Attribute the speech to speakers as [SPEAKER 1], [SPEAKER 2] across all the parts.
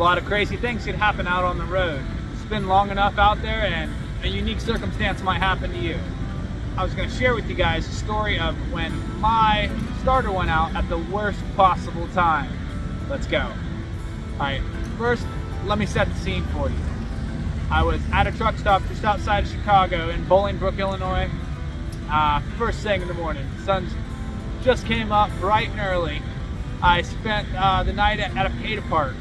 [SPEAKER 1] lot of crazy things can happen out on the road. Spend long enough out there and a unique circumstance might happen to you. I was going to share with you guys a story of when my starter went out at the worst possible time. Let's go. Alright, first let me set the scene for you. I was at a truck stop just outside of Chicago in Bolingbrook, Illinois. First thing in the morning. The sun just came up bright and early. I spent the night at a pay park,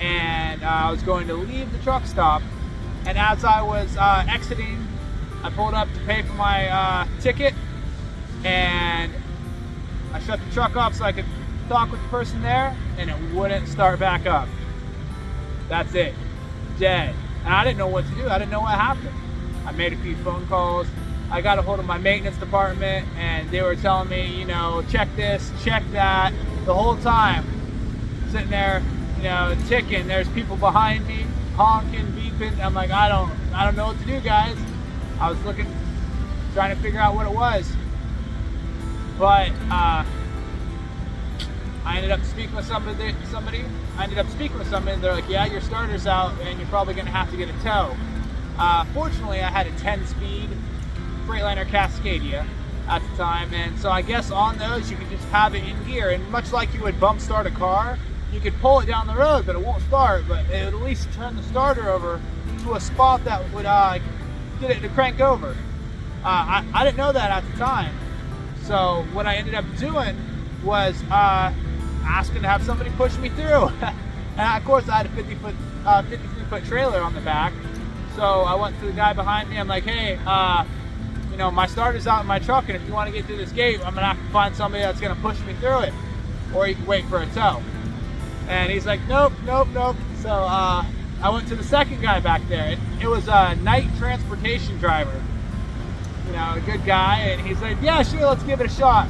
[SPEAKER 1] and I was going to leave the truck stop, and as I was exiting, I pulled up to pay for my ticket, and I shut the truck off so I could talk with the person there, and it wouldn't start back up. That's it. Dead. And I didn't know what to do. I didn't know what happened. I made a few phone calls. I got a hold of my maintenance department, and they were telling me, you know, check this, check that. The whole time, sitting there, you know, ticking. There's people behind me, honking, beeping. I'm like, I don't know what to do, guys. I was looking, trying to figure out what it was. But I ended up speaking with somebody. They're like, yeah, your starter's out and you're probably going to have to get a tow. Fortunately, I had a 10-speed Freightliner Cascadia at the time, and so I guess on those you could just have it in gear, and much like you would bump start a car, you could pull it down the road, but it won't start, but it would at least turn the starter over to a spot that would get it to crank over. I didn't know that at the time, so what I ended up doing was asking to have somebody push me through. And of course I had a 53-foot trailer on the back, so I went to the guy behind me. I'm like, hey, you know, my starter's out in my truck, and if you want to get through this gate, I'm gonna have to find somebody that's gonna push me through it, or you can wait for a tow. And he's like, nope. So I went to the second guy back there. It was a night transportation driver, you know, a good guy, and he's like, yeah, sure, let's give it a shot.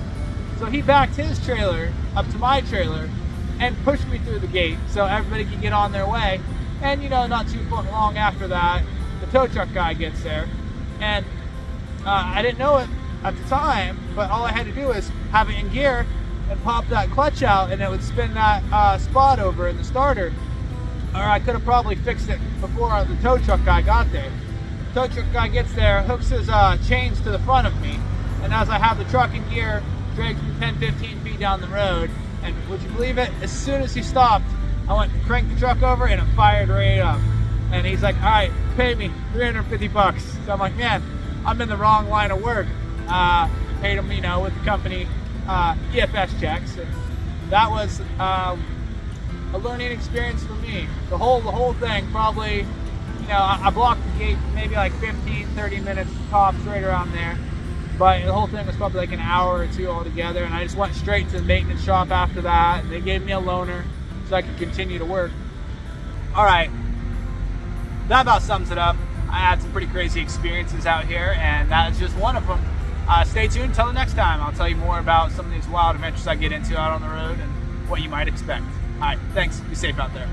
[SPEAKER 1] So he backed his trailer up to my trailer and pushed me through the gate so everybody could get on their way. And, you know, not too long after that, the tow truck guy gets there, and I didn't know it at the time, but all I had to do was have it in gear and pop that clutch out, and it would spin that spot over in the starter. Or I could have probably fixed it before the tow truck guy got there. The tow truck guy gets there, hooks his chains to the front of me, and as I have the truck in gear, drags me 10-15 feet down the road. And would you believe it? As soon as he stopped, I went and cranked the truck over, and it fired right up. And he's like, all right, pay me $350. So I'm like, man, I'm in the wrong line of work. Paid him, you know, with the company EFS checks. And that was a learning experience for me. The whole thing probably, you know, I blocked the gate maybe like 15-30 minutes tops, right around there. But the whole thing was probably like an hour or two altogether, and I just went straight to the maintenance shop after that. They gave me a loaner so I could continue to work. All right, that about sums it up. I had some pretty crazy experiences out here, and that is just one of them. Stay tuned until the next time. I'll tell you more about some of these wild adventures I get into out on the road and what you might expect. All right, thanks. Be safe out there.